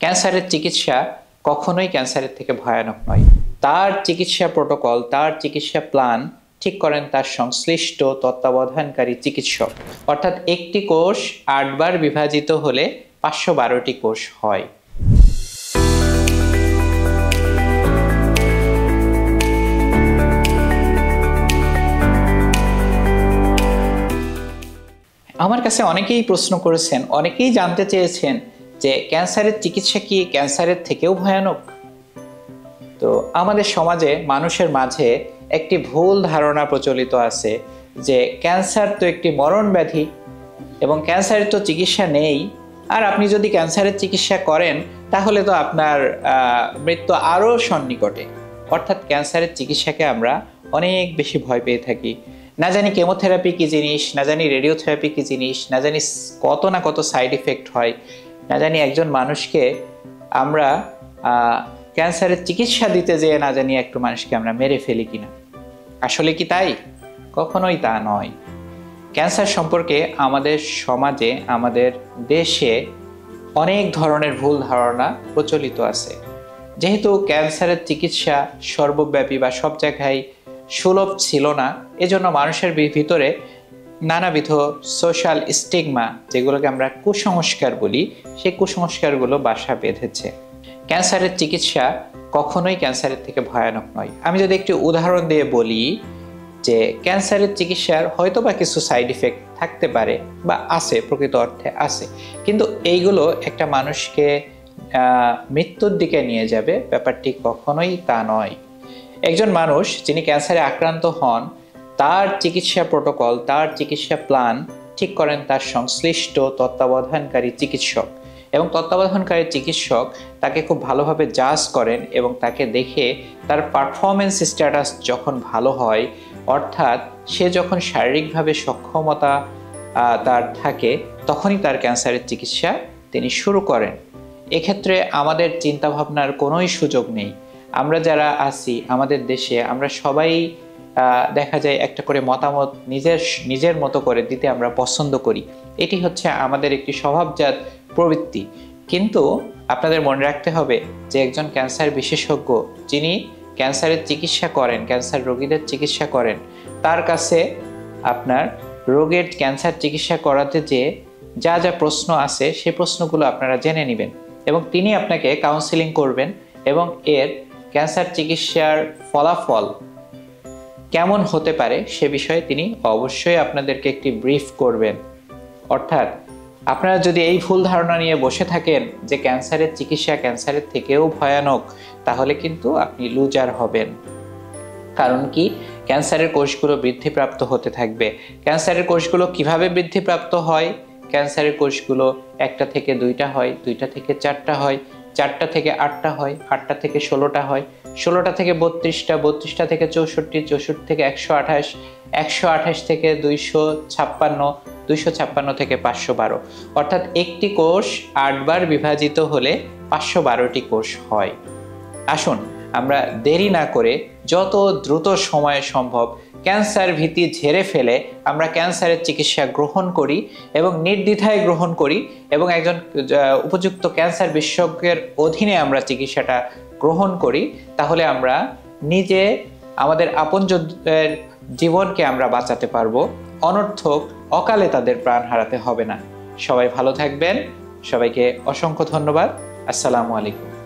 ক্যান্সারের চিকিৎসা কখনোই ক্যান্সারের থেকে ভয়ানক নয়। তার চিকিৎসা প্রোটোকল, তার চিকিৎসা প্ল্যান ঠিক করেন তার সংশ্লিষ্ট তত্ত্বাবধানকারী চিকিৎসক। অর্থাৎ একটি কোষ ৮ বার বিভাজিত হলে ৫১২টি কোষ হয়। আমার কাছে অনেকেই প্রশ্ন করেছেন, অনেকেই জানতে চেয়েছেন যে ক্যান্সারের চিকিৎসা কি ক্যান্সারের থেকেও ভয়ানক? তো আমাদের সমাজে মানুষের মাঝে একটি ভুল ধারণা প্রচলিত আছে যে ক্যান্সার তো একটি মরণ ব্যাধি এবং ক্যান্সারের তো চিকিৎসা নেই, আর আপনি যদি ক্যান্সারের চিকিৎসা করেন তাহলে তো আপনার মৃত্যু আরও সন্নিকটে। অর্থাৎ ক্যান্সারের চিকিৎসাকে আমরা অনেক বেশি ভয় পেয়ে থাকি। না জানি কেমোথেরাপি কি জিনিস, না জানি রেডিওথেরাপি কি জিনিস, না জানি কত না কত সাইড ইফেক্ট হয়, না জানি একজন মানুষকে আমরা ক্যান্সারের চিকিৎসা দিতে যেয়ে না জানি একটু মানুষকে আমরা মেরে ফেলি কিনা। আসলে কি তাই? কখনোই তা নয়। ক্যান্সার সম্পর্কে আমাদের সমাজে, আমাদের দেশে অনেক ধরনের ভুল ধারণা প্রচলিত আছে। যেহেতু ক্যান্সারের চিকিৎসা সর্বব্যাপী বা সব জায়গায় সুলভ ছিল না, এজন্য মানুষের ভিতরে নানাবিধ সোশ্যাল স্টিগমা, যেগুলোকে আমরা কুসংস্কার বলি, সেই কুসংস্কারগুলো বাসা বেঁধেছে। ক্যান্সারের চিকিৎসা কখনোই ক্যান্সারের থেকে ভয়ানক নয়। আমি যদি একটি উদাহরণ দিয়ে বলি যে ক্যান্সারের চিকিৎসার হয়তো বা কিছু সাইড ইফেক্ট থাকতে পারে বা আছে, প্রকৃত অর্থে আছে, কিন্তু এইগুলো একটা মানুষকে মৃত্যুর দিকে নিয়ে যাবে, ব্যাপারটি কখনোই তা নয়। একজন মানুষ যিনি ক্যান্সারে আক্রান্ত হন, তার চিকিৎসা প্রোটোকল, তার চিকিৎসা প্ল্যান ঠিক করেন তার সংশ্লিষ্ট তত্ত্বাবধানকারী চিকিৎসক, এবং তত্ত্বাবধানকারী চিকিৎসক তাকে খুব ভালোভাবে জাজ করেন এবং তাকে দেখে তার পারফরমেন্স স্ট্যাটাস যখন ভালো হয়, অর্থাৎ সে যখন শারীরিকভাবে সক্ষমতা তার থাকে, তখনই তার ক্যান্সারের চিকিৎসা তিনি শুরু করেন। এক্ষেত্রে আমাদের চিন্তাভাবনার কোনোই সুযোগ নেই। আমরা যারা আছি আমাদের দেশে, আমরা সবাই দেখা যায় একটা করে মতামত নিজের মতো করে দিতে আমরা পছন্দ করি। এটি হচ্ছে আমাদের একটি স্বভাবজাত প্রবৃত্তি। কিন্তু আপনাদের মনে রাখতে হবে যে একজন ক্যান্সার বিশেষজ্ঞ যিনি ক্যান্সারের চিকিৎসা করেন, ক্যান্সার রোগীদের চিকিৎসা করেন, তার কাছে আপনার রোগের ক্যান্সার চিকিৎসা করাতে যে যা যা প্রশ্ন আছে সেই প্রশ্নগুলো আপনারা জেনে নেবেন, এবং তিনি আপনাকে কাউন্সেলিং করবেন এবং এর ক্যান্সার চিকিৎসার ফলাফল কেমন হতে পারে সে বিষয়ে তিনি অবশ্যই আপনাদেরকে একটি ব্রিফ করবেন। অর্থাৎ আপনারা যদি এই ভুল ধারণা নিয়ে বসে থাকেন যে ক্যান্সারের চিকিৎসা ক্যান্সারের থেকেও ভয়ানক, তাহলে কিন্তু আপনি লুজার হবেন। কারণ কি, ক্যান্সারের কোষগুলো বৃদ্ধিপ্রাপ্ত হতে থাকবে। ক্যান্সারের কোষগুলো কিভাবে বৃদ্ধিপ্রাপ্ত হয়? ক্যান্সারের কোষগুলো 1টা থেকে 2টা হয়, 2টা থেকে 4টা হয়, 4টা থেকে 8টা হয়, 8টা থেকে 16টা হয়, 16টা থেকে 32টা, 32টা থেকে 64, 64 থেকে 128, 128 থেকে 256, 256 থেকে 512। অর্থাৎ একটি কোষ 8 বার বিভাজিত হলে 512টি কোষ হয়। আসুন আমরা দেরি না করে যত দ্রুত সময়ে সম্ভব ক্যান্সার ভীতি ঝেড়ে ফেলে আমরা ক্যান্সারের চিকিৎসা গ্রহণ করি এবং নির্দ্বিধায় গ্রহণ করি, এবং একজন উপযুক্ত ক্যান্সার বিশেষজ্ঞের অধীনে আমরা চিকিৎসাটা গ্রহণ করি। তাহলে আমরা নিজে, আমাদের আপনজনদের জীবনকে আমরা বাঁচাতে পারবো, অনর্থক অকালে তাদের প্রাণ হারাতে হবে না। সবাই ভালো থাকবেন। সবাইকে অসংখ্য ধন্যবাদ। আসসালামু আলাইকুম।